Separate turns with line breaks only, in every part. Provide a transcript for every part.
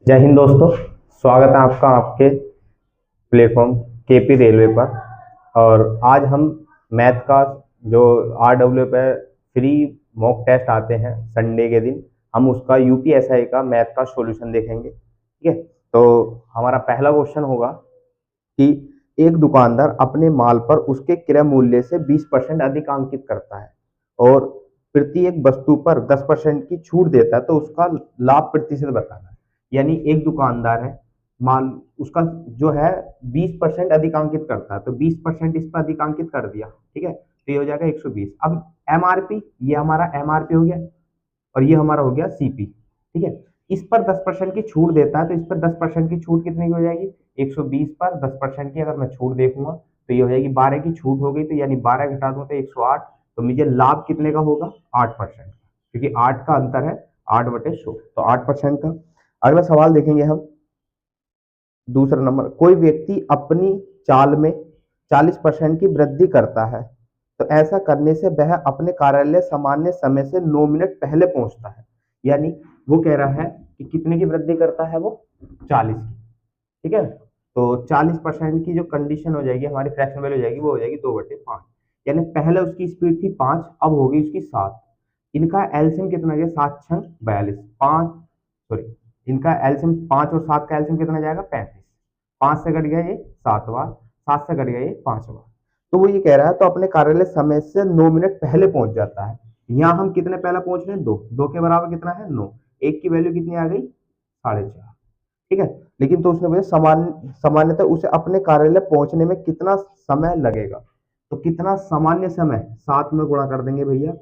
जय हिंद दोस्तों। स्वागत है आपका आपके प्लेटफॉर्म केपी रेलवे पर। और आज हम मैथ का जो RW पे फ्री मॉक टेस्ट आते हैं संडे के दिन, हम उसका यूपीएसआई का मैथ का सॉल्यूशन देखेंगे। ठीक है, तो हमारा पहला क्वेश्चन होगा कि एक दुकानदार अपने माल पर उसके क्रय मूल्य से 20% अधिक अंकित करता है और प्रत्येक वस्तु पर 10% की छूट देता है, तो उसका लाभ प्रतिशत बताना है। यानी एक दुकानदार है, माल उसका जो है 20% अधिकांकित करता है, तो 20% इस पर अधिकांकित कर दिया। ठीक है, तो ये हो जाएगा 120। अब एमआरपी, ये हमारा एमआरपी हो गया और ये हमारा हो गया सीपी। ठीक है, इस पर 10% की छूट देता है, तो इस पर 10% की छूट कितने की हो जाएगी? 120 पर 10% की अगर मैं छूट देखूंगा तो ये हो जाएगी 12 की छूट हो गई, तो यानी 12 घटा दूं तो 108। तो मुझे लाभ कितने का होगा? 8%, क्योंकि 8 का अंतर है 8/100, तो 8% का। अगला सवाल देखेंगे हम। दूसरा नंबर, कोई व्यक्ति अपनी चाल में 40% की वृद्धि करता है, तो ऐसा करने से वह अपने कार्यालय सामान्य समय से 9 मिनट पहले पहुंचता है। यानी वो कह रहा है कि कितने की वृद्धि करता है वो? 40 की। ठीक है, तो 40% की जो कंडीशन हो जाएगी, हमारी फ्रैक्शन वैल्यू हो जाएगी, वो हो जाएगी 2/5। यानी पहले उसकी स्पीड थी 5, अब हो गई उसकी 7। इनका एलसीएम कितना गया? 7 6 42, 5 सॉरी, इनका एलसीएम 5 और 7 का एलसीएम कितना जाएगा? 35। 5 से कट गया ये 7वां, 7 से कट गया ये 5वां। तो वो ये कह रहा है तो अपने कार्यालय समय से 9 मिनट पहले पहुंच जाता है। यहाँ हम कितने पहले पहुंच रहे हैं? 2। 2 के बराबर कितना है? 9। एक की वैल्यू कितनी आ गई? 4.5। ठीक है, लेकिन तो उसने बोला सामान्यतः उसे अपने कार्यालय पहुंचने में कितना समय लगेगा। तो कितना सामान्य समय? 7 में गुणा कर देंगे भैया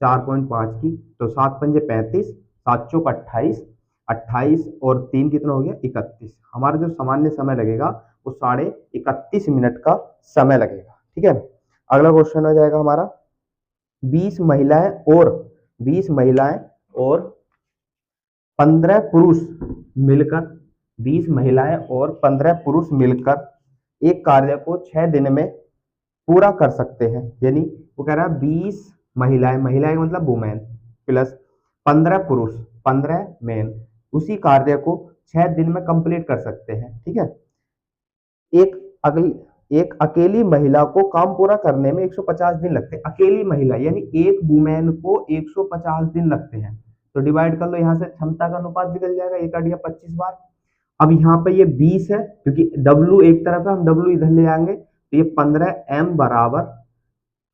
4.5 की, तो 7 पंजे 35, 7 चौक 28, 28 और 3 कितना हो गया? 31। हमारा जो सामान्य समय लगेगा वो 31.5 मिनट का समय लगेगा। ठीक है, अगला क्वेश्चन हो जाएगा हमारा। 20 महिलाएं और 20 महिलाएं और 15 पुरुष मिलकर 20 महिलाएं और 15 पुरुष मिलकर एक कार्य को 6 दिन में पूरा कर सकते हैं। यानी वो कह रहा है 20 महिलाएं, महिलाएं मतलब वुमेन, प्लस 15 पुरुष, 15 मेन, उसी कार्य को 6 दिन में कंप्लीट कर सकते हैं। ठीक है, एक अगली एक अकेली महिला को काम पूरा करने में 150 दिन लगते हैं। अकेली महिला यानी एक वुमेन को 150 दिन लगते हैं। तो डिवाइड कर लो, यहाँ से क्षमता का अनुपात निकल जाएगा, 1/25 25 बार। अब यहाँ पे ये 20 है, क्योंकि W एक तरफ है, हम W इधर ले आएंगे, तो ये 15M बराबर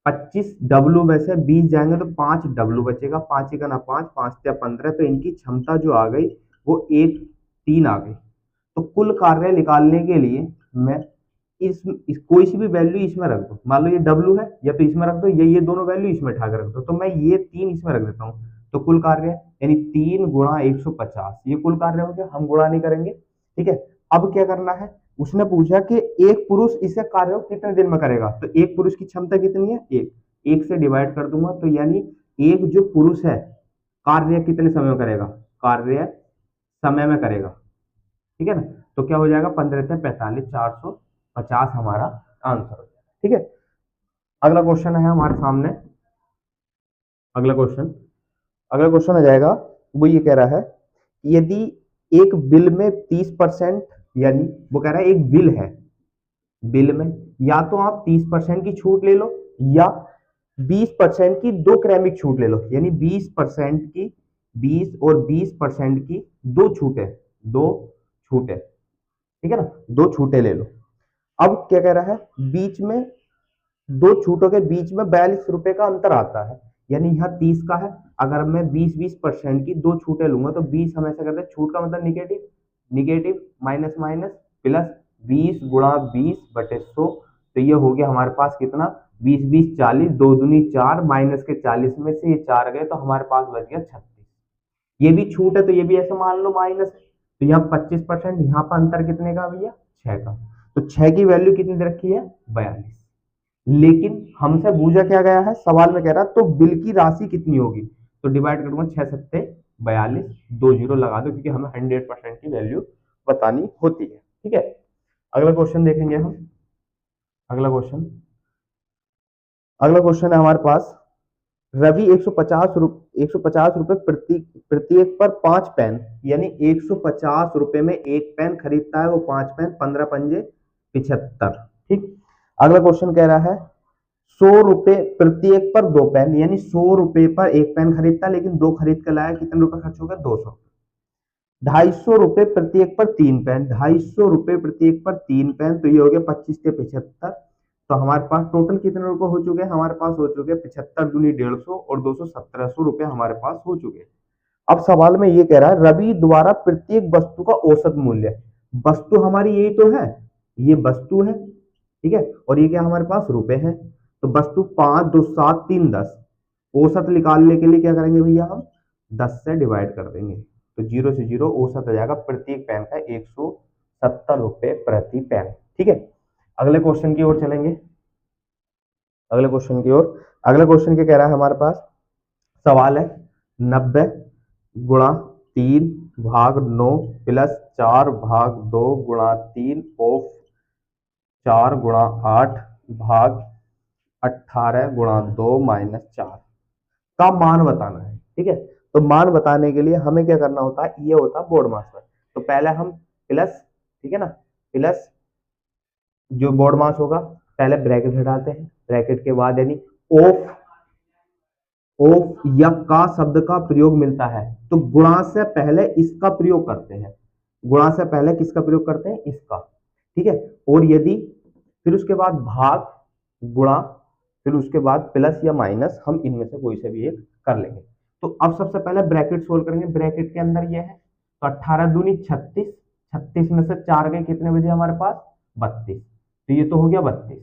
25W में से 20 जाएंगे तो 5W बचेगा। 5 का ना 5, 5 या 15, तो इनकी क्षमता जो आ गई वो 1/3 आ गई। तो कुल कार्य निकालने के लिए मैं इस कोई सी भी वैल्यू इसमें रख दो। मान लो ये W है, या तो इसमें रख दो, या ये दोनों वैल्यू इसमें उठा कर रख दो, तो मैं ये 3 इसमें रख देता हूँ। तो कुल कार्य यानी 3 गुणा 150, ये कुल कार्य हो गया, हम गुणा नहीं करेंगे। ठीक है, अब क्या करना है? उसने पूछा कि एक पुरुष इसे कार्य को कितने दिन में करेगा, तो एक पुरुष की क्षमता कितनी है? एक से डिवाइड कर दूंगा, तो यानी एक जो पुरुष है कार्य कितने समय में करेगा? कार्य समय में करेगा। ठीक है ना, तो क्या हो जाएगा? 15 से 45, 450 हमारा आंसर हो जाएगा। ठीक है, अगला क्वेश्चन है हमारे सामने। अगला क्वेश्चन अगला क्वेश्चन आ जाएगा। वो ये कह रहा है, यदि एक बिल में 30%, यानी वो कह रहा है एक बिल है, बिल में या तो आप 30% की छूट ले लो, या 20% की दो क्रमिक छूट ले लो। यानी 20% की, 20 और 20% की दो छूटें, दो छूटें। ठीक है ना, दो छूटें ले लो। अब क्या कह रहा है? बीच में दो छूटों के बीच में 42 रुपए का अंतर आता है। यानी यहाँ 30 का है, अगर मैं 20% की दो छूटें लूंगा तो 20 हमेशा करते हैं, छूट का मतलब negative, negative minus minus plus, 20 गुणा 20/100, तो ये हो गया हमारे पास कितना? 20 20 40, 2 दूनी 4, माइनस के 40 में से ये 4 गए, तो हमारे पास बच गया 36। ये भी छूट है तो ये भी ऐसे मान लो माइनस है, तो यहाँ 25%, यहाँ पर अंतर कितने का भैया? 6 का। तो 6 की वैल्यू कितनी दे रखी है? 42। लेकिन हमसे पूछा क्या गया है? सवाल में कह रहा तो बिल की राशि कितनी होगी, तो डिवाइड करूंगा 6 सत्ते 42, 2 जीरो लगा दो, क्योंकि हमें 100% की वैल्यू बतानी होती है। ठीक है, अगला क्वेश्चन देखेंगे हम। अगला क्वेश्चन है हमारे पास। रवि 150 रुपए प्रत्येक पर 5 पेन, यानी 150 रुपए में एक पेन खरीदता है वो, 5 पेन, 15 पंजे 75। ठीक। अगला क्वेश्चन कह रहा है 100 रुपए प्रत्येक पर 2 पेन, यानी 100 रुपए पर एक पेन खरीदता है लेकिन 2 खरीद कर लाया, कितने रुपए खर्च हो गया? 200। 250 रुपए प्रत्येक पर 3 पेन, 250 रुपए प्रत्येक पर 3 पेन, तो ये हो गया 25 के 75। तो हमारे पास टोटल कितने रुपए हो चुके हैं? हमारे पास हो चुके हैं 75 दूनी 150 और 200 1700 रुपए हमारे पास हो चुके हैं। अब सवाल में ये कह रहा है रवि द्वारा प्रत्येक वस्तु का औसत मूल्य। वस्तु हमारी यही तो है, ये वस्तु है, ठीक है, और ये क्या हमारे पास? रुपए है। तो वस्तु 5 2 7 3 10, औसत निकालने के लिए क्या करेंगे भैया? हम 10 से डिवाइड कर देंगे, तो 0 से 0 औसत आ जाएगा प्रत्येक पेन का 170 रुपए प्रति पेन। ठीक है, अगले क्वेश्चन की ओर चलेंगे। अगले क्वेश्चन की ओर, अगले क्वेश्चन क्या कह रहा है हमारे पास? सवाल है 90 गुणा 3 भाग 9 प्लस 4 भाग 2 गुणा 3 ऑफ 4 गुणा 8 भाग 18 गुणा 2 माइनस 4 का मान बताना है। ठीक है, तो मान बताने के लिए हमें क्या करना होता है? ये होता है बोर्ड मास पर। तो पहले हम प्लस, ठीक है ना, प्लस जो बोर्ड मास होगा पहले ब्रैकेट हटाते हैं, ब्रैकेट के बाद यानी ऑफ ऑफ या का शब्द का प्रयोग मिलता है तो गुणा से पहले इसका प्रयोग करते हैं। गुणा से पहले किसका प्रयोग करते हैं? इसका। ठीक है, और यदि फिर उसके बाद भाग, गुणा, फिर उसके बाद प्लस या माइनस, हम इनमें से कोई से भी एक कर लेंगे। तो अब सबसे पहले ब्रैकेट सोल्व करेंगे। ब्रैकेट के अंदर ये है तो 18 दूनी 36, 36 में से 4 गए कितने बजे हमारे पास? 32, तो ये तो हो गया 32।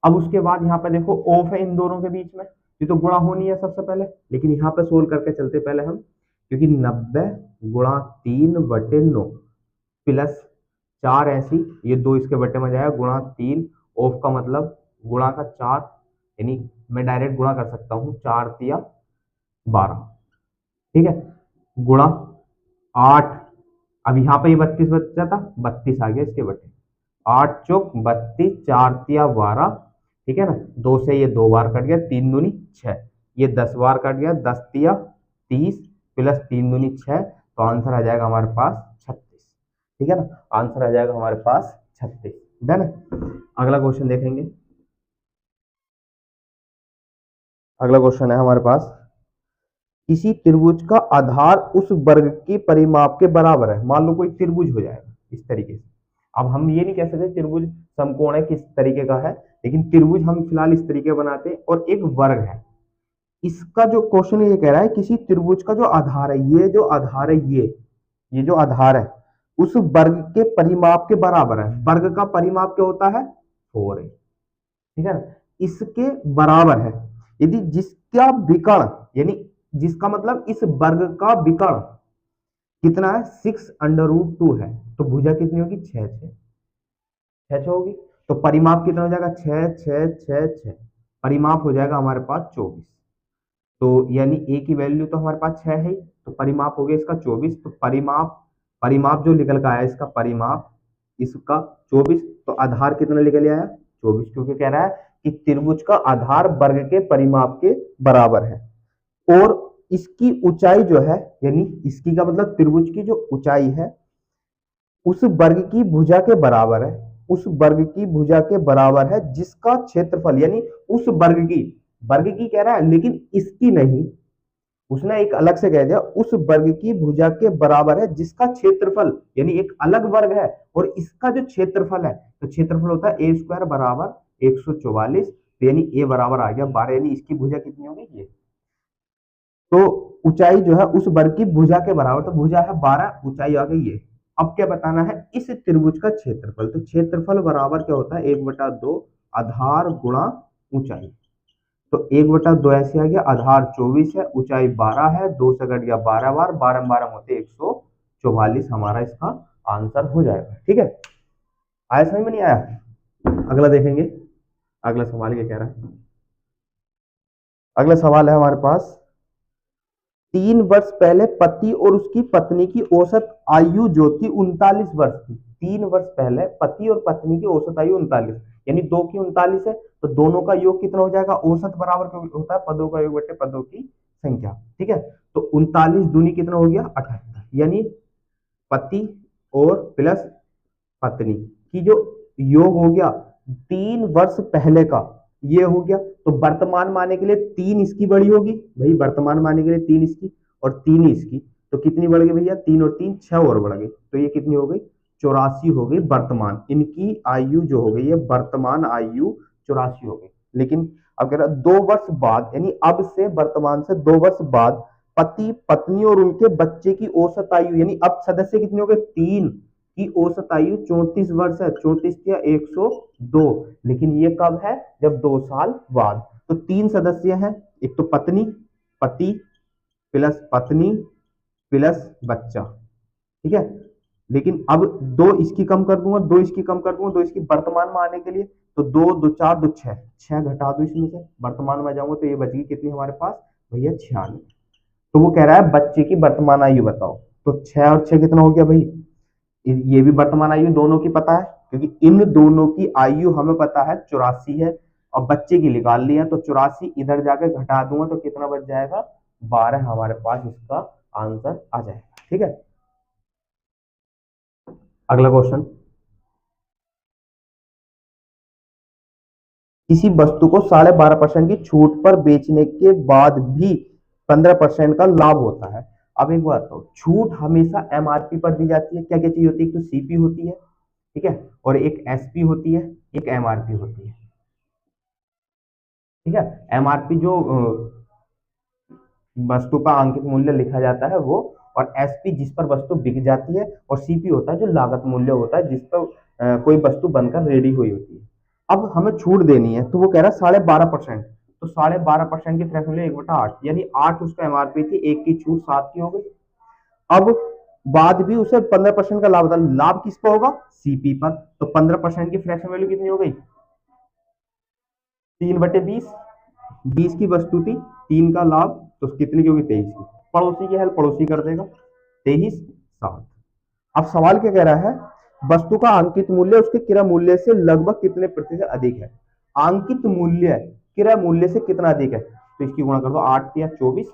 अब उसके बाद यहाँ पे देखो ऑफ है इन दोनों के बीच में, ये तो गुणा होनी है सबसे पहले, लेकिन यहाँ पे सोल्व करके चलते पहले हम, क्योंकि 90 गुणा 3/9 प्लस 4 ऐसी, ये 2 इसके बटे में जाएगा, गुणा 3 ऑफ का मतलब गुणा का 4, यानी मैं डायरेक्ट गुणा कर सकता हूँ, 4 तिया 12, ठीक है, गुणा 8, अब यहाँ पे ये 32 बच जाता, 32 आ गया इसके बटे, 8 चौक 32, 4 तिया 12, ठीक है ना, 2 से ये 2 बार कट गया, 3 दूनी 6, ये 10 बार कट गया, 10 तिया 30 प्लस 3 दूनी 6, तो आंसर आ जाएगा हमारे पास 36। ठीक है ना, आंसर आ जाएगा हमारे पास 36। डन है। अगला क्वेश्चन देखेंगे। अगला क्वेश्चन है हमारे पास, किसी त्रिभुज का आधार उस वर्ग के परिमाप के बराबर है। मान लो कोई त्रिभुज हो जाएगा इस तरीके से। अब हम ये नहीं कह सकते त्रिभुज समकोण है किस तरीके का है, लेकिन त्रिभुज हम फिलहाल इस तरीके बनाते हैं और एक वर्ग है। इसका जो क्वेश्चन ये कह रहा है किसी त्रिभुज का जो आधार है, ये जो आधार है, ये जो आधार है उस वर्ग के परिमाप के बराबर है। वर्ग का परिमाप क्या होता है? 4 है, ठीक है ना, इसके बराबर है। यदि जिसका विकर्ण, यानी जिसका मतलब इस वर्ग का विकर्ण कितना है? 6√2 है, तो भुजा कितनी होगी? 6 6 होगी, तो परिमाप कितना हो जाएगा? 6 6 6 6, परिमाप हो जाएगा हमारे पास 24। तो यानी ए की वैल्यू तो हमारे पास 6 है, तो परिमाप हो गया इसका 24, तो परिमाप परिमाप जो निकल का आया इसका परिमाप इसका 24, तो आधार कितना निकल आया? 24, क्योंकि कह रहा है कि त्रिभुज का आधार वर्ग के परिमाप के बराबर है और इसकी ऊंचाई जो है, यानी इसकी का मतलब त्रिभुज की जो ऊंचाई है उस वर्ग की भुजा के बराबर है, उस वर्ग की भुजा के बराबर है जिसका क्षेत्रफल, यानी उस वर्ग की कह रहा है लेकिन इसकी नहीं, उसने एक अलग से कह दिया, उस वर्ग की भुजा के बराबर है जिसका क्षेत्रफल, यानी एक अलग वर्ग है और इसका जो क्षेत्रफल है, तो क्षेत्रफल होता है a² बराबर 144, तो यानी a बराबर आ गया 12, यानी इसकी भुजा कितनी होगी? ये तो ऊंचाई जो है उस वर्ग की भुजा के बराबर, तो भुजा है 12, ऊंचाई आ गई ये। अब क्या बताना है? इस त्रिभुज का क्षेत्रफल, तो क्षेत्रफल बराबर क्या होता है? 1/2 आधार गुणा ऊंचाई, तो 1/2 ऐसे आ गया, आधार 24 है, ऊंचाई 12 है, 2 से कट गया 12 बार, 12 12 होते 144, हमारा इसका आंसर हो जाएगा। ठीक है, आया समझ में? नहीं आया? अगला देखेंगे, अगला सवाल क्या कह रहा है। अगला सवाल है हमारे पास, 3 वर्ष पहले पति और उसकी पत्नी की औसत आयु जो थी 39 वर्ष थी। 3 वर्ष पहले पति और पत्नी की औसत आयु 39, यानी 2 की 39 है, तो दोनों का योग कितना हो जाएगा? औसत बराबर होता है पदों का योग बटे पदों की संख्या। ठीक है, तो 39 दूनी कितना हो गया? 78, यानी पति और प्लस पत्नी की जो योग हो गया 3 वर्ष पहले का, ये हो गया। तो वर्तमान माने के लिए 3 इसकी बड़ी होगी भाई, वर्तमान माने के लिए 3 इसकी और 3 इसकी, तो कितनी बढ़ गई भैया? 3 और 3 6 और बढ़ गई, तो ये कितनी हो गई? 84 हो गई वर्तमान। इनकी आयु जो हो गई है वर्तमान आयु 84 हो गई। लेकिन अगर 2 वर्ष बाद, यानी अब से वर्तमान से 2 वर्ष बाद पति पत्नी और उनके बच्चे की औसत आयु, यानी अब सदस्य कितने हो गए? 3 की औसत आयु 34 वर्ष है। 34 या 102, लेकिन ये कब है? जब 2 साल बाद। तो 3 सदस्य हैं, एक तो पत्नी, पति प्लस पत्नी प्लस बच्चा। ठीक है, लेकिन अब 2 इसकी कम कर दूंगा, 2 इसकी कम कर दूंगा, 2 इसकी वर्तमान में आने के लिए, तो 2 2 4 2 6, 6 घटा दो इसमें से, वर्तमान में जाऊंगा तो ये बच गई कितनी हमारे पास भैया? 96। तो वो कह रहा है बच्चे की वर्तमान आयु बताओ, तो 6 और 6 कितना हो गया भाई? ये भी वर्तमान आयु दोनों की पता है, क्योंकि इन दोनों की आयु हमें पता है 84 है, और बच्चे की निकाल लिया, तो 84 इधर जाके घटा दूंगा तो कितना बच जाएगा? 12 हमारे पास इसका आंसर आ जाएगा। ठीक है, अगला क्वेश्चन, किसी वस्तु को 12.5% की छूट पर बेचने के बाद भी 15% का लाभ होता है। अब एक बात तो, छूट हमेशा एमआरपी पर दी जाती है। क्या क्या चीज होती है? एक तो सीपी होती है, ठीक है, और एक एसपी होती है, एक एमआरपी होती है। ठीक है, एमआरपी जो वस्तु का अंकित मूल्य लिखा जाता है वो, और एसपी जिस पर वस्तु बिक जाती है, और सीपी होता है जो लागत मूल्य होता है जिस पर कोई वस्तु बनकर रेडी हुई होती है। अब हमें छूट देनी है, तो वो कह रहा है 12.5%, तो 12.5% की फ्रैक्शन 1/8, यानी 8 उसका एमआरपी थी, 1 की छूट 7 की हो गई। अब बाद भी उसे 15% का लाभ होता है, लाभ किस पर होगा? सीपी पर, तो 15% की फ्रैक्शन वैल्यू कितनी हो गई? 3/20, 20 की वस्तु थी, 3 का लाभ, तो कितनी की होगी? 23 की। पड़ोसी की हेल्प पड़ोसी कर देगा, 23 7। अब सवाल क्या कह रहा है? वस्तु का अंकित मूल्य उसके क्रय मूल्य से लगभग कितने प्रतिशत अधिक है? अंकित मूल्य क्रय मूल्य से कितना अधिक है? तो इसकी गुणा कर दो, 8 या 24,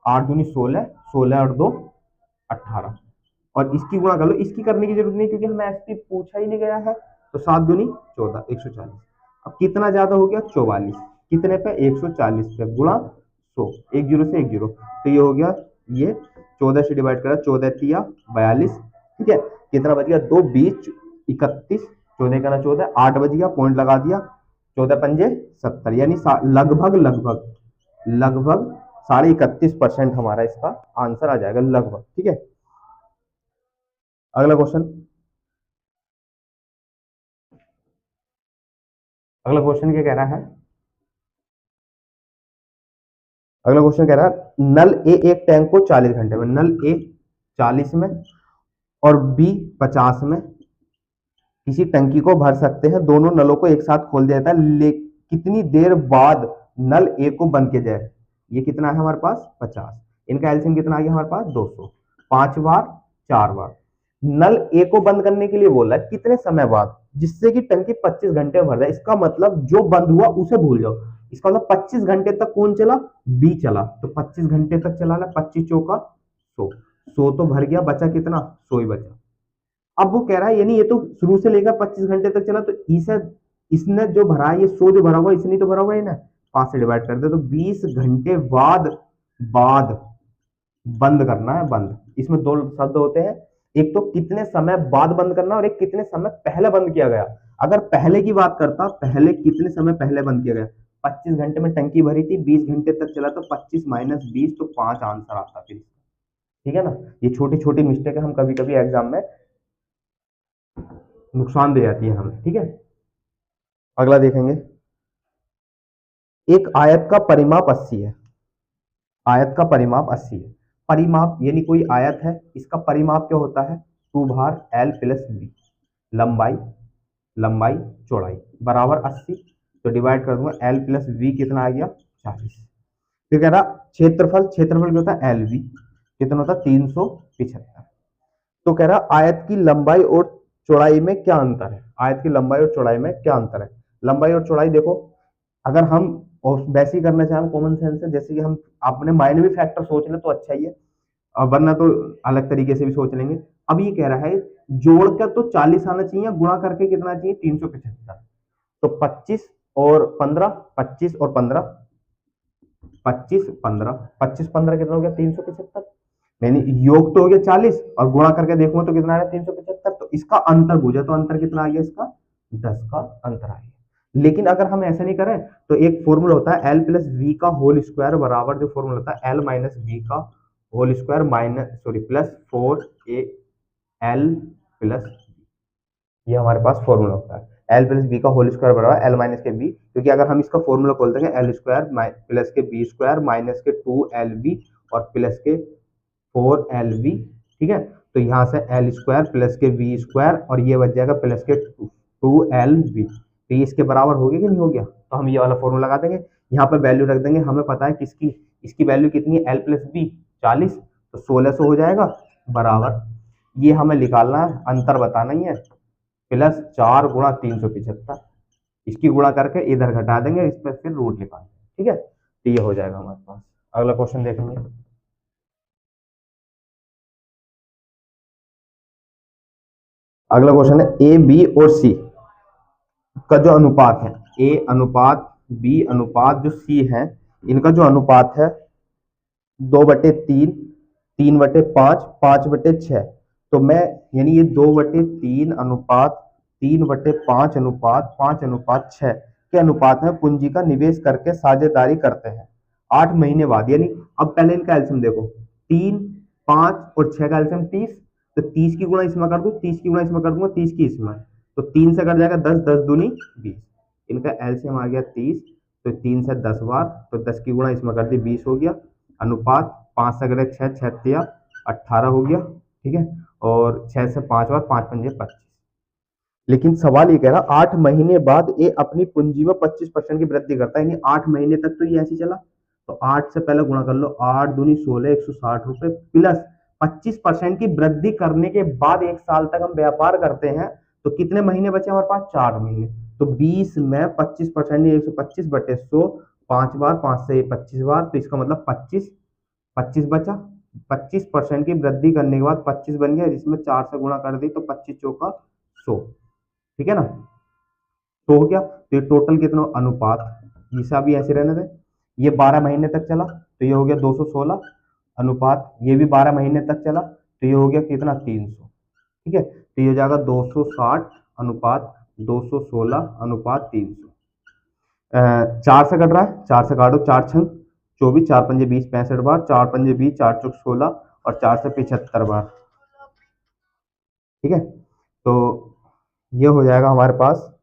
8 दूनी 16, 16 और 2 18, और इसकी गुणा कर लो। इसकी करने की जरूरत नहीं क्योंकि हमें एसपी पूछा ही नहीं गया है, तो 7 दूनी 14, 140। अब कितना ज्यादा हो गया? 44, कितने पे? 140 पे, गुणा 100, 1 जीरो से 1 जीरो, तो ये हो गया, ये 14 से डिवाइड करा, 14 तिया 42। ठीक है, कितना बच गया? 2 20 31, 14 का ना 14, 8 बच गया, पॉइंट लगा दिया, 14 पंजे 70, यानी लगभग लगभग लगभग 31.5% हमारा इसका आंसर आ जाएगा, लगभग। ठीक है, अगला क्वेश्चन, अगला क्वेश्चन क्या कह रहा है? अगला क्वेश्चन कह रहा है नल ए एक टैंक को 40 घंटे में, नल ए 40 में और बी 50 में किसी टंकी को भर सकते हैं। दोनों नलों को एक साथ खोल दिया जाता है, कितनी देर बाद नल ए को बंद किया जाए? ये कितना है हमारे पास? 50। इनका एलसीएम कितना आ गया हमारे पास? 200। 5 बार 4 बार नल ए को बंद करने के लिए बोला है, कितने समय बाद, जिससे कि टंकी 25 घंटे में भर जाए। इसका मतलब जो बंद हुआ उसे भूल जाओ, इसका मतलब 25 घंटे तक कौन चला? बी चला, तो 25 घंटे तक चला ना, 25 चौका 100, 100 तो भर गया, बचा कितना? 100 ही बचा। अब वो कह रहा है यानी ये तो शुरू से लेकर 25 घंटे तक चला, तो इसे इसने जो भरा है, ये 100 जो भरा हुआ इसने तो भरा हुआ है ना, 5 से डिवाइड कर दे, तो 20 घंटे बाद बाद बंद करना है, बंद। इसमें 2 शब्द होते हैं, एक तो कितने समय बाद बंद करना और एक कितने समय पहले बंद किया गया। अगर पहले की बात करता, पहले कितने समय पहले बंद किया गया? 25 घंटे में टंकी भरी थी, 20 घंटे तक चला, तो 25 माइनस 20, तो 5 आंसर आता फिर। ठीक है ना, ये छोटी छोटी मिस्टेक है, हम कभी कभी एग्जाम में नुकसान दे जाती है हमें। ठीक है, अगला देखेंगे, एक आयत का परिमाप 80 है, आयत का परिमाप 80 है। परिमाप यानी कोई आयत है, इसका परिमाप क्या होता है? 2 भार एल प्लस बी, लंबाई लंबाई चौड़ाई बराबर 80, तो डिवाइड कर दूंगा, एल प्लस बी कितना आ गया? 40। फिर कह रहा क्षेत्रफल, क्षेत्रफल क्या होता है एल वी, कितना होता है 375। तो कह रहा आयत की लंबाई और चौड़ाई में क्या अंतर है, आयत की लंबाई और चौड़ाई में क्या अंतर है। लंबाई और चौड़ाई देखो, अगर हम वैसे ही करना चाहें कॉमन सेंस है, जैसे कि हम अपने माइंड में फैक्टर सोच ले तो अच्छा ही है, और वरना तो अलग तरीके से भी सोच लेंगे। अब ये कह रहा है जोड़कर तो 40 आना चाहिए, गुणा करके कितना चाहिए 375। तो 25 और 15, 25 और 15, 25 15, 25 15 कितना हो गया 375। यानी योग तो हो गया 40 और गुणा करके देखूंगा तो कितना आ रहा है 375। तो इसका अंतर पूछा तो अंतर कितना आ गया, इसका 10 का अंतर आ गया। लेकिन अगर हम ऐसा नहीं करें तो एक फॉर्मूला होता है एल प्लस वी का होल स्क्वायर बराबर, जो फॉर्मूला होता है एल माइनस वी का whole square minus sorry plus 4 A L plus, ये हमारे पास फॉर्मूला होता है एल प्लस बी का होल स्क्वायर बराबर एल माइनस के बी, क्योंकि अगर हम इसका फॉर्मूला खोल देंगे एल स्क्वायर प्लस के बी स्क्वायर माइनस के 2 LB और प्लस के 4 LB, ठीक है। तो यहाँ से एल स्क्वायर प्लस के बी स्क्वायर और ये बच जाएगा प्लस के 2 LB, तो ये इसके बराबर हो गया कि नहीं हो गया। तो हम ये वाला फॉर्मूला लगा देंगे, यहाँ पे वैल्यू रख देंगे, हमें पता है किसकी, इसकी वैल्यू कितनी है एल प्लस बी 40, तो 1600 हो जाएगा बराबर, ये हमें निकालना है, अंतर बताना ही है, प्लस 4 गुणा 375, इसकी गुणा करके इधर घटा देंगे, इस पर फिर रूट निकालेंगे, ठीक है। तो ये हो जाएगा हमारे पास। अगला क्वेश्चन देखेंगे। अगला क्वेश्चन है ए बी और सी का जो अनुपात है, ए अनुपात बी अनुपात जो सी है, इनका जो अनुपात है 2/3, 3/5, 5/6। तो मैं यानी ये 2/3 अनुपात 3/5 अनुपात 5/6 के अनुपात में पूंजी का निवेश करके साझेदारी करते हैं 8 महीने बाद। यानी अब पहले इनका एल्सियम देखो, 3, 5 और 6 का एल्सियम 30, तो 30 की गुणा इसमें कर दूं, 30 की गुणा इसमें कर दूंगा, 30 की इसमें, तो 3 से कट जाएगा 10, 10 दूनी 20, इनका एल्सियम आ गया 30, तो 3 से 10 बार, तो 10 की गुणा इसमें कर दी 20 हो गया, अनुपात 5 से कटे 6, 6 18 हो गया, ठीक है। और 6 से 5 बार, 5 पंजे 25। लेकिन सवाल ये कह रहा 8 महीने बाद ये अपनी पूंजी में 25% की वृद्धि करता है, यानी 8 महीने तक तो ये ऐसे चला, तो 8 से पहले गुणा कर लो, 8 दूनी 16, 160 रुपए प्लस 25% की वृद्धि करने के बाद 1 साल तक हम व्यापार करते हैं, तो कितने महीने बचे हमारे पास 4 महीने, तो 20 में 25%, 125/100, 5 बार, 5 से 25 बार, तो इसका मतलब 25, 25 बचा, 25% की वृद्धि करने के बाद 25 बन गया, जिसमें 4 से गुणा कर दी तो 25 चौका 100, ठीक है ना। तो हो गया, तो ये टोटल कितना अनुपात, जिसे अभी ऐसे रहने दे, ये 12 महीने तक चला, तो ये हो गया 216 अनुपात, ये भी 12 महीने तक चला, तो ये हो गया कितना 300, ठीक है। तो ये हो जाएगा 260 अनुपात 216 अनुपात 300। 4 से कट रहा है, 4 से काटो, 4 छंग 24, 4 पंजे 20, 65 बार, 4 पंजे 20, 4 चौक 16 और 4 से 75 बार, ठीक है। तो ये हो जाएगा हमारे पास,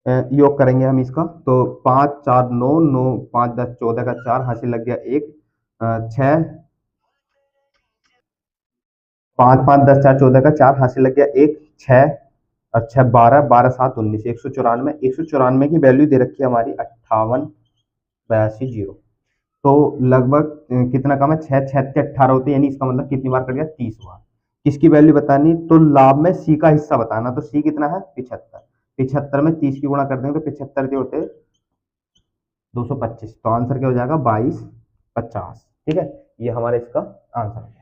योग करेंगे हम इसका, तो 5 4 9 9 5 10 14 का 4 हासिल लग गया 1, 6 5 5 10 4 14 का 4 हासिल लग गया 1, 6 और 6 12, 12 7 19, 194, 194 की वैल्यू दे रखी है हमारी 5882 तो लगभग कितना कम है, 6 6 18 होते हैं, यानी इसका मतलब कितनी बार कट गया 30 बार। किसकी वैल्यू बतानी, तो लाभ में सी का हिस्सा बताना, तो सी कितना है 75, 75 में 30 की गुणा कर देंगे तो 75 के होते 225, तो आंसर क्या हो जाएगा 2250, ठीक है। ये हमारे इसका आंसर है।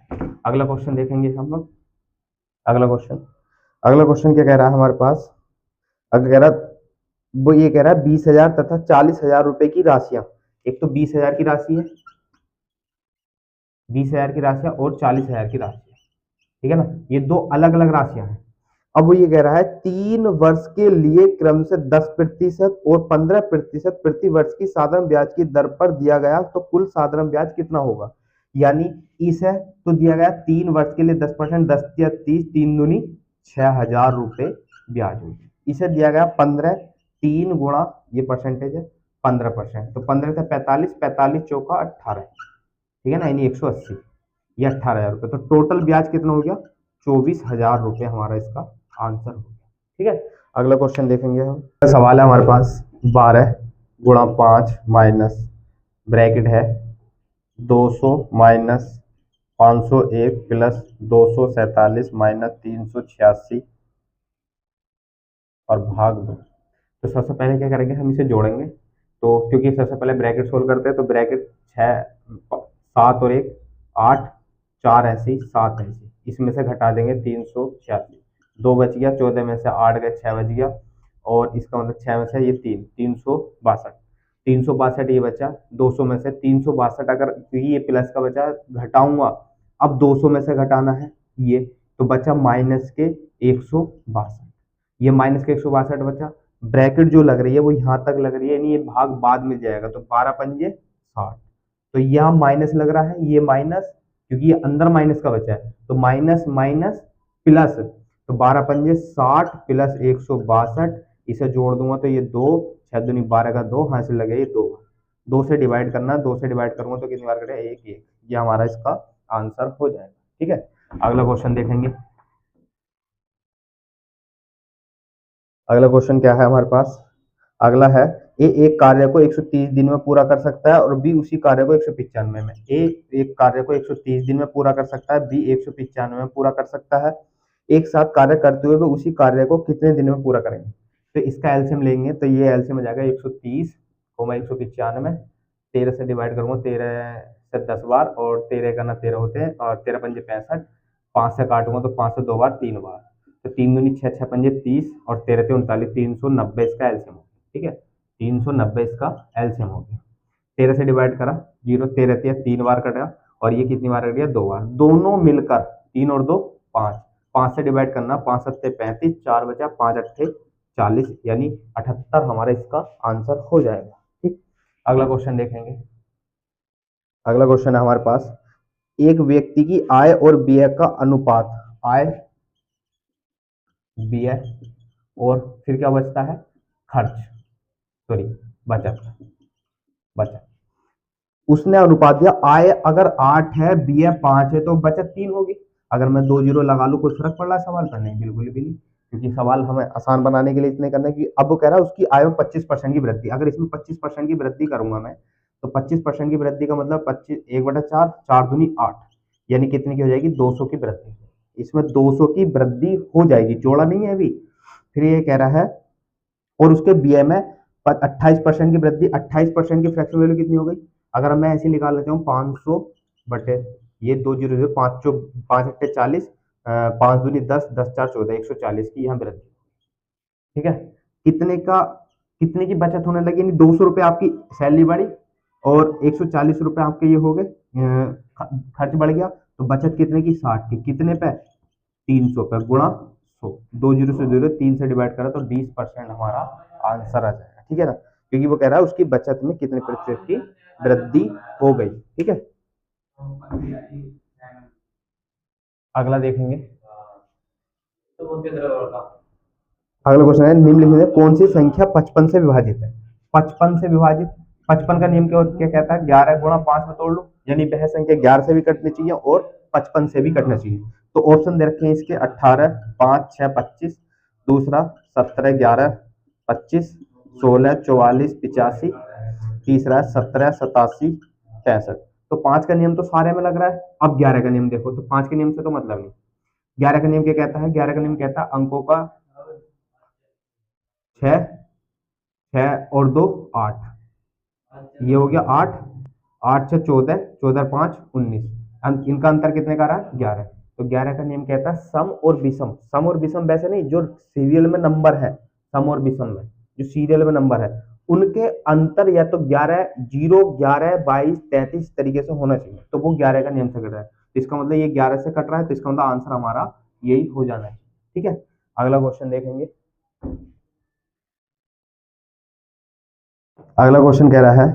अगला क्वेश्चन देखेंगे हम लोग। अगला क्वेश्चन, अगला क्वेश्चन क्या कह रहा है हमारे पास, अगर कह रहा वो ये कह रहा है 20,000 तथा 40,000 रुपए की राशियां, एक तो 20,000 की राशि है, 20,000 की राशियां और 40,000 की राशि, ठीक है ना, ये दो अलग अलग राशियां हैं। अब वो ये कह रहा है 3 वर्ष के लिए क्रम से 10% और 15% प्रति वर्ष की साधारण ब्याज की दर पर दिया गया, तो कुल साधारण ब्याज कितना होगा। यानी इसे तो दिया गया 3 वर्ष के लिए 10%, 10 या 30, 3 दूनी 6,000 रुपए ब्याज होगी। इसे दिया गया 15, 3 गुणा ये परसेंटेज है 15%, तो 15 से 45, 45 चौका 18, ठीक है ना, यानी 180, ये 18,000 रुपये, तो टोटल ब्याज कितना हो गया 24,000 रुपये हमारा इसका आंसर हो गया, ठीक है। अगला क्वेश्चन देखेंगे हम, सवाल है हमारे पास 12 गुणा 5 माइनस ब्रैकेट है 200 माइनस 501 प्लस 247 माइनस 386 और भाग 2। तो सबसे पहले क्या करेंगे, हम इसे जोड़ेंगे। तो क्योंकि सबसे पहले ब्रैकेट सोल्व करते हैं, तो ब्रैकेट 7 और 1 8, 4 ऐसी 7 ऐसी, इसमें से घटा देंगे 386, 2 बच गया, 14 में से 8 गए, 6 बच गया, और इसका मतलब 6 में से ये 362, 362 ये बचा। 200 में से 362, अगर क्योंकि ये प्लस का बचा घटाऊंगा, अब 200 में से घटाना है ये, तो बचा माइनस के 162, ये माइनस के 162 बचा। ब्रैकेट जो लग रही है वो यहाँ तक लग रही है, यानी ये भाग बाद में जाएगा, तो 12 पंजे 60, तो यहाँ माइनस लग रहा है, ये माइनस, क्योंकि ये अंदर माइनस का बचा है, तो माइनस माइनस प्लस, तो 12 पंजे 60 प्लस 162, इसे जोड़ दूंगा तो ये 2, 6 दूनी 12 का 2, हाँ से लगे ये 2 बार, 2 से डिवाइड करना, 2 से डिवाइड करूंगा तो कितनी बार करेगा, 1 1, ये हमारा इसका आंसर हो जाएगा। ठीक है, अगला क्वेश्चन देखेंगे। अगला क्वेश्चन क्या है हमारे पास, अगला है ए एक कार्य को 130 दिन में पूरा कर सकता है और बी उसी कार्य को 195 में। ए एक कार्य को 130 दिन में पूरा कर सकता है, बी 195 में पूरा कर सकता है। एक साथ कार्य करते हुए वो उसी कार्य को कितने दिन में पूरा करेंगे। तो इसका एलसीएम लेंगे, तो ये एलसीएम हो जाएगा 130 195, 13 से डिवाइड करूंगा, 13 से 10 बार, और 13 का ना 13 होते हैं, और 13 पंजे 65, 5 से काटूंगा तो 5 से 2 बार 3 बार, तो 3 दूनी 6, 6 पंजे 30, और 13 से 39, 390 इसका एलसीएम हो गया। ठीक है, 390 इसका एलसीएम हो गया। 13 से डिवाइड करा, 0, 13 दिया, 3 बार कटा, और ये कितनी बार कट गया, 2 बार, दोनों मिलकर 3 और 2 5, 5 से डिवाइड करना, 5 सत्ते 35, 4 बचा, 5 अट्ठे 40, यानी 78 हमारा इसका आंसर हो जाएगा। ठीक, अगला क्वेश्चन देखेंगे। अगला क्वेश्चन है हमारे पास, एक व्यक्ति की आय और व्यय का अनुपात, आय व्यय और फिर क्या बचता है, खर्च, सॉरी बचत, बचत, उसने अनुपात दिया, आय अगर 8 है, व्यय 5 है, तो बचत 3 होगी। अगर मैं 2 जीरो लगा लूं, कोई फर्क पड़ रहा है सवाल पर, नहीं बिल्कुल भी नहीं, क्योंकि सवाल हमें आसान बनाने के लिए इतने करना है कि अब वो कह रहा है उसकी आय में 25% की वृद्धि, अगर इसमें 25% की वृद्धि करूंगा मैं, तो 25% की वृद्धि का मतलब 25 1/4, 4 दूनी 8, यानी कितने की हो जाएगी, 200 की वृद्धि, इसमें 200 की वृद्धि हो जाएगी, जोड़ा नहीं है अभी। फिर ये कह रहा है और उसके बीए में 28% की वृद्धि, 28% की फ्रैक्शन वैल्यू कितनी हो गई, अगर मैं ऐसे निकाल लेता हूँ 500 बटे ये 2 जीरो 5 5 अट्ठे 40, 5 दूनी 10, 10 4 14, 140 की यहाँ वृद्धि। ठीक है, कितने का, कितने की बचत होने लगी, यानी 200 रुपए आपकी सैलरी बढ़ी और 140 रुपए आपके ये हो गए, खर्च बढ़ गया, तो बचत कितने की, 60 की, कितने पे, 300 पे, गुणा 100, 2 जीरो से 0 3 से डिवाइड करा तो 20% हमारा आंसर आ जाएगा। ठीक है ना, क्योंकि वो कह रहा है उसकी बचत में कितने प्रतिशत की वृद्धि हो गई। ठीक है, अगला देखेंगे। अगला क्वेश्चन है, निम्नलिखित में कौन सी संख्या 55 से विभाजित है। 55 से विभाजित, 55 का नियम क्या कहता है, 11 गुणा 5 में तोड़ लो, यानी वह संख्या 11 से भी कटनी चाहिए और 55 से भी कटना चाहिए। तो ऑप्शन दे रखे हैं इसके 18, 5, 6, 25, दूसरा 17, 11, 25, 16, 44, 85, तीसरा 17, 87, 65। तो 5 का नियम तो सारे में लग रहा है, अब 11 का नियम देखो, तो 5 के नियम से तो मतलब नहीं। 11 का नियम क्या कहता है, 11 का नियम कहता है अंकों का 6, 6 और 2 8, ये हो गया 8, 8 से 14, 14 5 19, इनका अंतर कितने का रहा, 11। तो 11 का नियम कहता है सम और विषम, सम और विषम वैसे नहीं, जो सीरियल में नंबर है, सम और विषम में जो सीरियल में नंबर है उनके अंतर या तो 11 0, 11 22 33 तरीके से होना चाहिए, तो वो 11 का नियम से कट रहा है, तो इसका मतलब ये 11 से कट रहा है, तो इसका मतलब आंसर हमारा यही हो जाना है। ठीक है, अगला क्वेश्चन देखेंगे। अगला क्वेश्चन कह रहा है,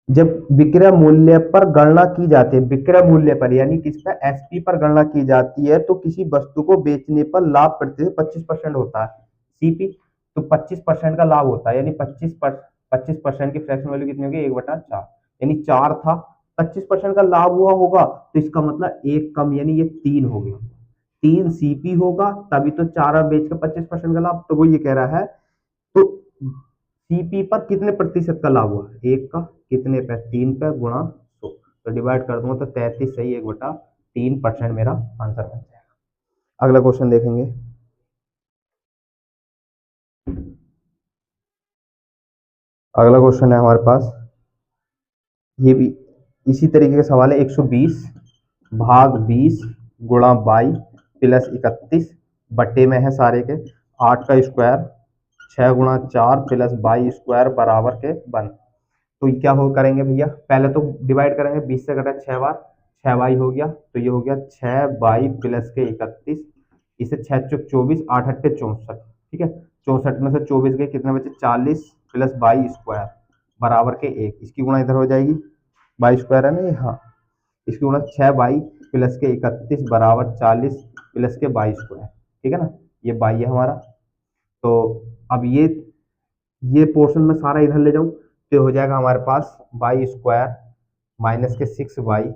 जब विक्रय मूल्य पर गणना की जाती है, विक्रय मूल्य पर यानी किस पर, एसपी पर गणना की जाती है, तो किसी वस्तु को बेचने पर लाभ प्रतिशत 25% होता है, सीपी, तो 25% का लाभ होता है, यानी 25% की फ्रैक्शन वैल्यू कितनी होगी, 1/4, यानी 4 था, 25% का लाभ हुआ होगा, तो इसका मतलब 1 कम, यानी ये 3 हो गया, 3 सीपी होगा, तभी तो 4 बेच के 25% का लाभ, तो वो ये कह रहा है। तो सीपी पर कितने प्रतिशत का लाभ हुआ, एक का कितने पे, 3 पे गुणा 100, तो डिवाइड कर दूंगा तो 33 सही 1/3% मेरा आंसर बन जाएगा। अगला क्वेश्चन देखेंगे। अगला क्वेश्चन है हमारे पास, ये भी इसी तरीके का सवाल है। 120 भाग 20 गुणा 22 प्लस 31 बट्टे में है सारे के 8 का स्क्वायर 6 गुणा 4 प्लस 22 स्क्वायर बराबर के 1। तो क्या हो करेंगे भैया, पहले तो डिवाइड करेंगे, 20 से घटा 6 बार, 6 बाई हो गया, तो ये हो गया 6 बाई प्लस के 31, इसे 6 चौक 24 8 अट्ठे 64, ठीक है। 64 में से 24 गए, कितने बचे, 40 प्लस 22 स्क्वायर बराबर के 1। इसकी गुणा इधर हो जाएगी, 22 स्क्वायर है ना ये, हाँ, इसकी गुणा 6 बाई प्लस के 31 बराबर 40 प्लस के 22 स्क्वायर, ठीक है ना, ये बाई है हमारा। तो अब ये पोर्शन में सारा इधर ले जाऊं तो हो जाएगा हमारे पास बाई स्क्वायर माइनस के 6 बाई,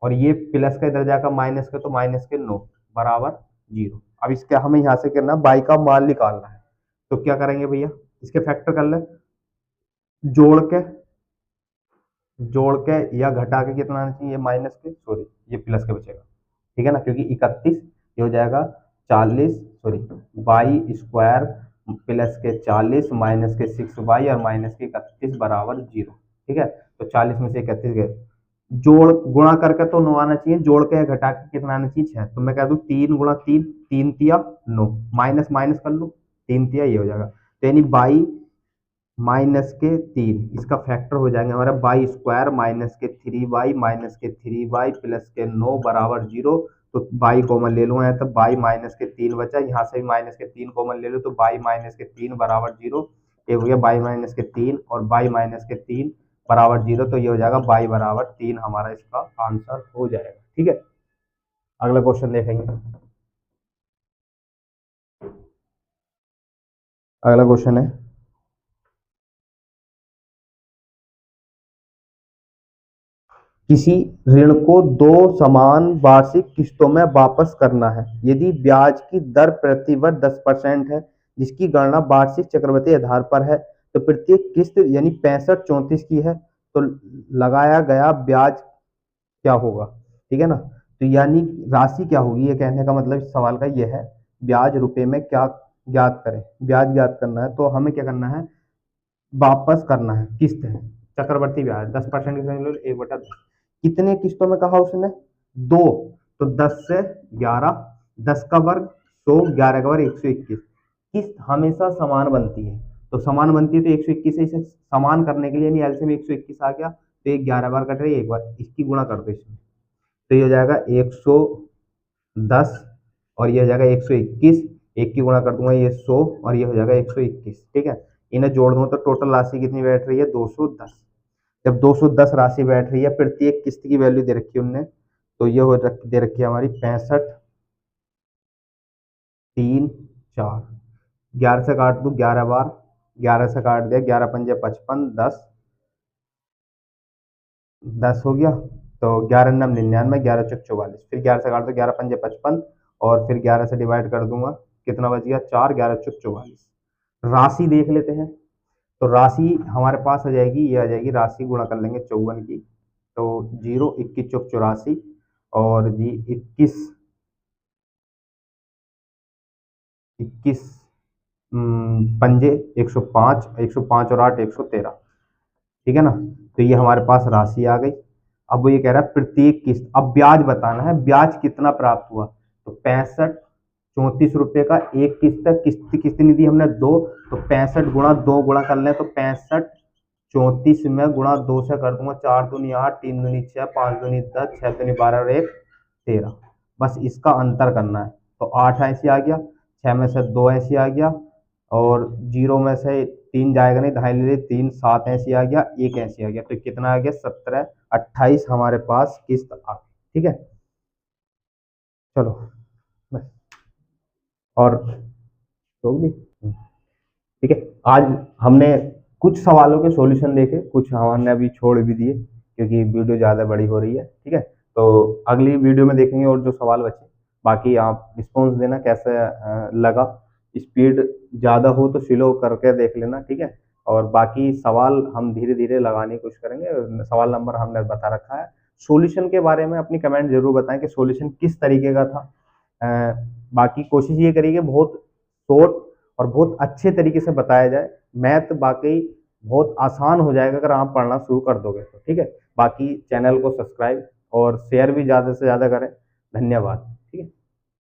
और ये प्लस का इधर जाएगा माइनस के, तो माइनस के 9 बराबर 0। अब इसके हमें यहाँ से करना बाई का मान निकालना है, तो क्या करेंगे भैया, इसके फैक्टर कर ले, जोड़ के या घटा के कितना आना चाहिए, माइनस के, सॉरी ये प्लस के बचेगा, ठीक है ना, क्योंकि 31 ये हो जाएगा 40 सॉरी 22 स्क्वायर प्लस के 40 माइनस के 6 बाई और माइनस के 31 बराबर 0, ठीक है। तो 40 में से 31 गए, जोड़ गुणा करके तो 9 आना चाहिए, जोड़ के घटा के कितना आना चाहिए 6, तो मैं कह दूं 3 गुणा 3, 3 तिया 9, माइनस माइनस कर लूं, 3 तिया ये हो जाएगा, तो यानी 22 माइनस के 3, इसका फैक्टर हो जाएंगे हमारा 22 स्क्वायर माइनस के 3 बाई माइनस के 3 बाई प्लस के 9 बराबर 0। तो बाई कॉमन ले लूंगा, तो बाई माइनस के 3 बचा, यहाँ से भी माइनस के 3 कॉमन ले लो, तो बाई माइनस के 3 बराबर 0, ये हो गया बाई माइनस के 3 और बाई माइनस के 3 बराबर 0, तो ये हो जाएगा बाई बराबर 3 हमारा इसका आंसर हो जाएगा, ठीक है। अगला क्वेश्चन देखेंगे। अगला क्वेश्चन है, किसी ऋण को 2 समान वार्षिक किस्तों में वापस करना है, यदि ब्याज की दर प्रतिवर्ष 10% है, जिसकी गणना वार्षिक चक्रवृद्धि आधार पर है, तो प्रत्येक किस्त यानी 65-34 की है, तो लगाया गया ब्याज क्या होगा, ठीक है ना। तो यानी राशि क्या होगी, ये कहने का मतलब इस सवाल का ये है, ब्याज रुपए में क्या ज्ञात करें, ब्याज ज्ञात करना है, तो हमें क्या करना है, वापस करना है, किस्त है, चक्रवर्ती ब्याज 10% की 1/10, कितने किस्तों में कहा उसने, 2, तो 10 से 11, 10 का वर्ग 100, 11 का वर्ग 121, किस्त हमेशा समान बनती है, तो समान बनती है तो 121 से इसे समान करने के लिए, यानी एलसीएम 121 आ गया, तो एक 11 बार कट रही है, एक बार इसकी गुणा कर दो इसमें, तो ये हो जाएगा 110 और ये हो जाएगा 121, एक की गुणा कर दूंगा ये 100 और ये हो जाएगा 121, ठीक है। इन्हें जोड़ दूंगा तो टोटल राशि कितनी बैठ रही है, 210। जब 210 राशि बैठ रही है, प्रत्येक किस्त की वैल्यू दे रखी है उनने, तो ये दे रखी है हमारी 65 3 4, 11 से काट दू 11 बार, 11 से काट दिया, 11 पंजे 55, 10 हो गया, तो 11 नम 99, 11 चौक 44, फिर 11 से काट दो, 11 पंजे 55 और फिर 11 से डिवाइड कर दूंगा, कितना बच गया 4, 11 चौक 44। राशि देख लेते हैं, तो राशि हमारे पास आ जाएगी, ये आ जाएगी राशि, गुणा कर लेंगे 54 की, तो 0 21 चौक 84 और जी 21 पंजे 105, 105 और 8 113, ठीक है ना। तो ये हमारे पास राशि आ गई। अब वो ये कह रहा है प्रत्येक किस्त, अब ब्याज बताना है, ब्याज कितना प्राप्त हुआ, तो 65-34 रुपए का एक किस्त है, किस्त कितनी दी हमने 2, तो 65 गुणा 2 गुणा कर ले, तो 65 34 में गुणा 2 से कर दूंगा, 4 दूनी 8, 3 दूनी 6, 5 दूनी 10, 6 दूनी 12 और 1 13, बस इसका अंतर करना है, तो 8 ऐसी आ गया, 6 में से 2 ऐसी आ गया और 0 में से 3 जाएगा नहीं, ढाई ले 3 7 ऐसी आ गया, 1 ऐसी आ गया, तो कितना आ गया 17 28 हमारे पास किस्त आ गई, ठीक है। चलो बस, और तो भी ठीक है। आज हमने कुछ सवालों के सॉल्यूशन देखे, कुछ हमने अभी छोड़ भी दिए क्योंकि वीडियो ज़्यादा बड़ी हो रही है, ठीक है। तो अगली वीडियो में देखेंगे और जो सवाल बचे, बाकी आप रिस्पॉन्स देना कैसे लगा, स्पीड ज़्यादा हो तो स्लो करके देख लेना, ठीक है। और बाकी सवाल हम धीरे धीरे लगाने की कोशिश करेंगे। सवाल नंबर हमने बता रखा है। सॉल्यूशन के बारे में अपनी कमेंट जरूर बताएं कि सॉल्यूशन किस तरीके का था। बाकी कोशिश ये करिए कि बहुत शॉर्ट और बहुत अच्छे तरीके से बताया जाए। मैथ बाकी बहुत आसान हो जाएगा अगर आप पढ़ना शुरू कर दोगे तो, ठीक है। बाकी चैनल को सब्सक्राइब और शेयर भी ज़्यादा से ज़्यादा करें। धन्यवाद।